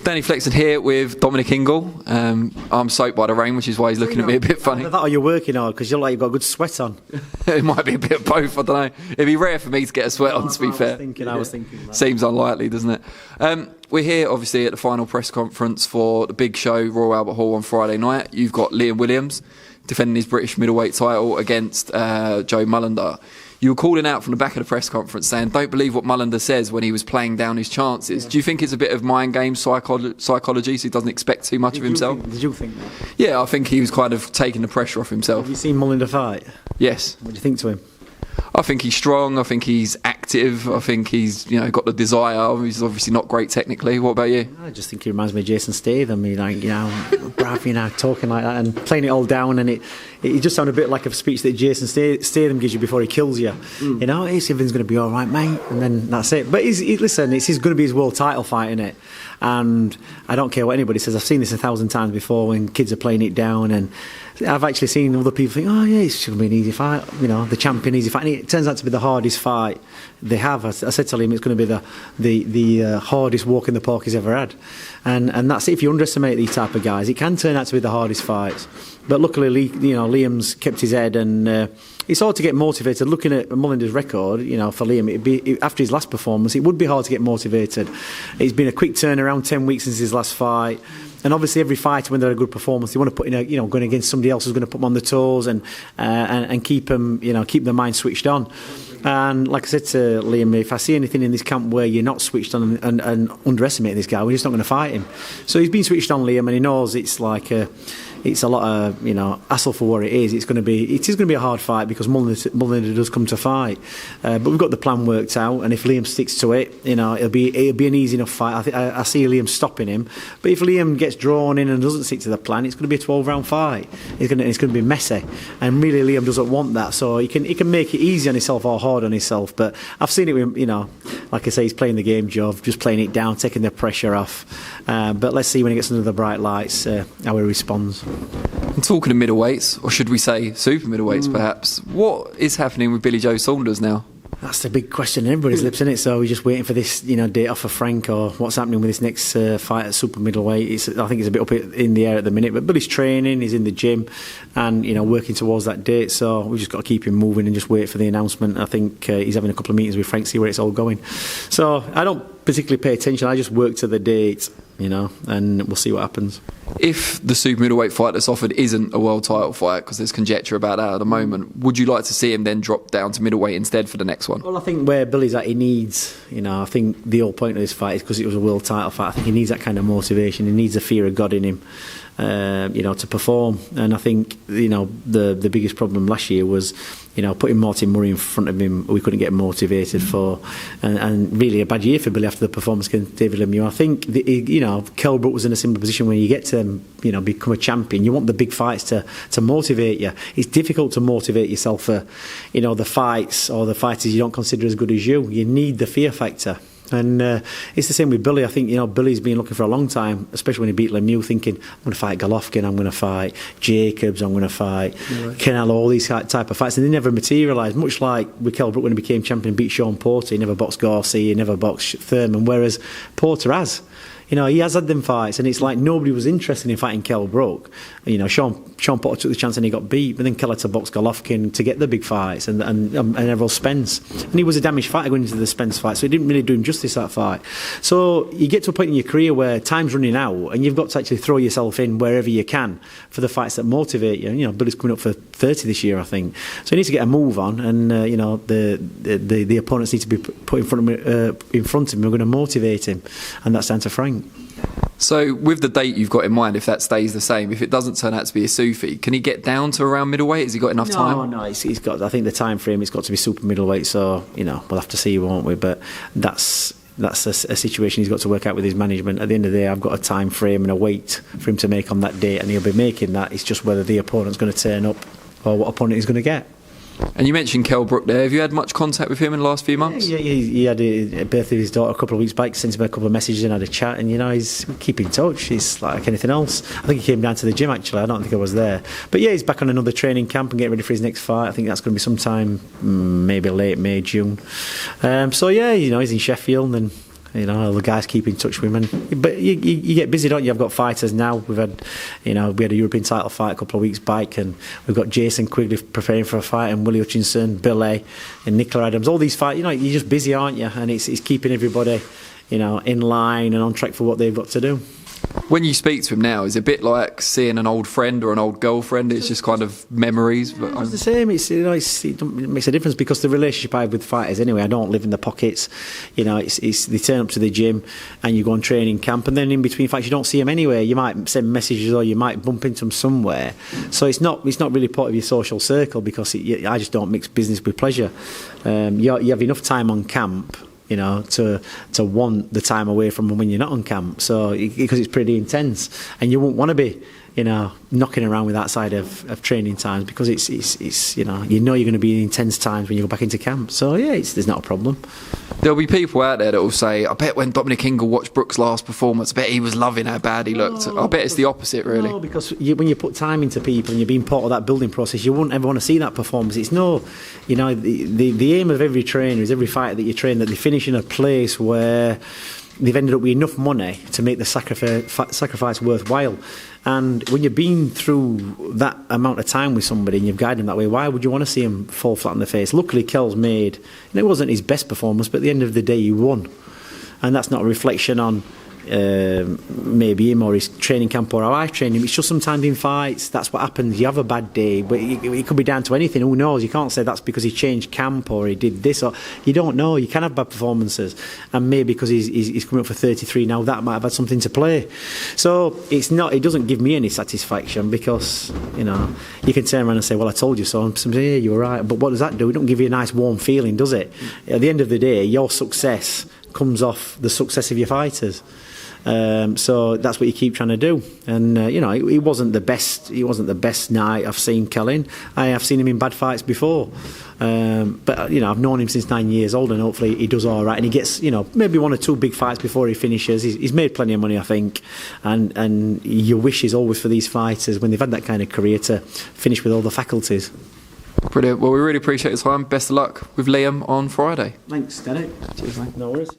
Danny Flexen here with Dominic Ingle. I'm soaked by the rain, which is why he's looking at me a bit funny. Either that or you're working hard because you're like you've got a good sweat on. It might be a bit of both, I don't know. It'd be rare for me to get a sweat on, to be fair. I was thinking that. Seems unlikely, doesn't it? We're here, obviously, at the final press conference for the big show, Royal Albert Hall, on Friday night. You've got Liam Williams defending his British middleweight title against Joe Mullender. You were calling out from the back of the press conference saying, don't believe what Mullender says when he was playing down his chances. Yeah. Do you think it's a bit of mind game psychology, so he doesn't expect too much of himself? Did you think that? Yeah, I think he was kind of taking the pressure off himself. Have you seen Mullender fight? Yes. What do you think to him? I think he's strong. I think he's active. I think he's got the desire. He's obviously not great technically. What about you? I just think he reminds me of Jason Statham. Brav, talking like that and playing it all down, and it just sounded a bit like a speech that Jason Statham gives you before he kills you. Everything's going to be all right, mate, and then that's it. But listen, it's going to be his world title fight, innit? And I don't care what anybody says. I've seen this 1,000 times before when kids are playing it down, and I've actually seen other people think, oh yeah, it's going to be an easy fight, the champion easy fight. And it turns out to be the hardest fight they have. I said to him, it's going to be the hardest walk in the park he's ever had. And that's it. If you underestimate these type of guys, it can turn out to be the hardest fights. But luckily, Liam's kept his head, and it's hard to get motivated. Looking at Mullender's record, for Liam, after his last performance, it would be hard to get motivated. It's been a quick turnaround, 10 weeks since his last fight. And obviously, every fighter, when they're a good performance, they want to put in going against somebody else who's going to put them on the toes and keep them, keep their mind switched on. And like I said to Liam, if I see anything in this camp where you're not switched on and underestimate this guy, we're just not going to fight him. So he's been switched on, Liam, and he knows it's like it's a lot of hassle for what it is. It is going to be a hard fight because Mullender does come to fight, but we've got the plan worked out, and if Liam sticks to it, it'll be an easy enough fight. I see Liam stopping him, but if Liam gets drawn in and doesn't stick to the plan, it's going to be a 12-round fight. It's going to be messy, and really Liam doesn't want that. So he can make it easy on himself or hard on himself. But I've seen it with like I say, he's playing the game, Joe, just playing it down, taking the pressure off. But let's see when he gets under the bright lights how he responds. I'm talking of middleweights, or should we say super middleweights perhaps. What is happening with Billy Joe Saunders now? That's the big question in everybody's lips, isn't it? So we're just waiting for this, date off for Frank, or what's happening with this next fight at super middleweight. I think it's a bit up in the air at the minute, but Billy's training, he's in the gym, and working towards that date. So we've just got to keep him moving and just wait for the announcement. I think he's having a couple of meetings with Frank, see where it's all going. So I don't particularly pay attention. I just work to the date, and we'll see what happens. If the super middleweight fight that's offered isn't a world title fight, because there's conjecture about that at the moment, would you like to see him then drop down to middleweight instead for the next one? Well, I think where Billy's at, he needs, I think the whole point of this fight is because it was a world title fight. I think he needs that kind of motivation. He needs the fear of God in him, to perform. And I think, the biggest problem last year was, putting Martin Murray in front of him, we couldn't get motivated for, and really a bad year for Billy after the performance against David Lemieux. I think, Kell Brook was in a similar position when you get to, become a champion. You want the big fights to motivate you. It's difficult to motivate yourself for, the fights or the fighters you don't consider as good as you. You need the fear factor. And it's the same with Billy. I think Billy's been looking for a long time, especially when he beat Lemieux, thinking I'm going to fight Golovkin, I'm going to fight Jacobs, I'm going to fight Canelo, all these type of fights, and they never materialised. Much like with Kell Brook when he became champion and beat Sean Porter, he never boxed Garcia, he never boxed Thurman, whereas Porter has. He has had them fights, and it's like nobody was interested in fighting Kell Brook. Sean Porter took the chance and he got beat, but then Kell had to box Golovkin to get the big fights, and Errol Spence. And he was a damaged fighter going into the Spence fight, so it didn't really do him justice, that fight. So you get to a point in your career where time's running out, and you've got to actually throw yourself in wherever you can for the fights that motivate you. Billy's coming up for 30 this year, I think. So he needs to get a move on, and the opponents need to be put in front of him. We're going to motivate him, and that's down to Frank. So with the date you've got in mind, if that stays the same, if it doesn't turn out to be a Sufi, can he get down to around middleweight? Has he got enough time? No, he's got. I think the time frame, it's got to be super middleweight. So we'll have to see, won't we? But that's a situation he's got to work out with his management. At the end of the day, I've got a time frame and a weight for him to make on that date, and he'll be making that. It's just whether the opponent's going to turn up or what opponent he's going to get. And you mentioned Kell Brook there. Have you had much contact with him in the last few months? Yeah, he had a birthday of his daughter a couple of weeks back, sent him a couple of messages and had a chat, and he's keeping in touch. He's like anything else. I think he came down to the gym, actually. I don't think I was there. But yeah, he's back on another training camp and getting ready for his next fight. I think that's going to be sometime maybe late May, June. So yeah, he's in Sheffield, and You know, all the guys keep in touch with him. But you get busy, don't you? I've got fighters now. We've had, you know, we had a European title fight a couple of weeks back, and we've got Jason Quigley preparing for a fight, and Willie Hutchinson, Billy, and Nicola Adams. All these fights, you know, you're just busy, aren't you? And it's keeping everybody, you know, in line and on track for what they've got to do. When you speak to him now, is it a bit like seeing an old friend or an old girlfriend? It's just kind of memories. But it's the same. It's, you know, it makes a difference because the relationship I have with fighters anyway, I don't live in the pockets. You know, it's they turn up to the gym and you go on training camp, and then in between fights you don't see them anyway. You might send messages or you might bump into them somewhere. So it's not really part of your social circle because I just don't mix business with pleasure. You have enough time on camp, you know, to want the time away from when you're not on camp. So because it's pretty intense, and you won't want to be, you know, knocking around with that side of training times because it's you know you're going to be in intense times when you go back into camp. So yeah, there's not a problem. There'll be people out there that will say, I bet when Dominic Ingle watched Brook's last performance, I bet he was loving how bad he looked. I bet it's the opposite, really. No, because when you put time into people and you're being part of that building process, you wouldn't ever want to see that performance. It's no, you know, the aim of every trainer is every fighter that you train that they finish in a place where they've ended up with enough money to make the sacrifice worthwhile. And when you've been through that amount of time with somebody and you've guided them that way, why would you want to see him fall flat on the face? Luckily, Kell's made, and it wasn't his best performance, but at the end of the day, he won. And that's not a reflection on maybe him or his training camp or how I train him. It's just sometimes in fights, that's what happens. You have a bad day, but it could be down to anything. Who knows? You can't say that's because he changed camp or he did this, or you don't know. You can have bad performances, and maybe because he's coming up for 33 now, that might have had something to play. So it's not. It doesn't give me any satisfaction because, you know, you can turn around and say, "Well, I told you so," and say, "Yeah, you were right." But what does that do? It don't give you a nice warm feeling, does it? At the end of the day, your success comes off the success of your fighters. So that's what you keep trying to do. And you know, he wasn't the best. He wasn't the best night I've seen Kell in. I have seen him in bad fights before, but you know, I've known him since 9 years old, and hopefully he does all right. And he gets, you know, maybe 1 or 2 big fights before he finishes. He's made plenty of money, I think. And your wish is always for these fighters when they've had that kind of career to finish with all the faculties. Brilliant. Well, we really appreciate your time. Best of luck with Liam on Friday. Thanks, Derek. Cheers, mate. No worries.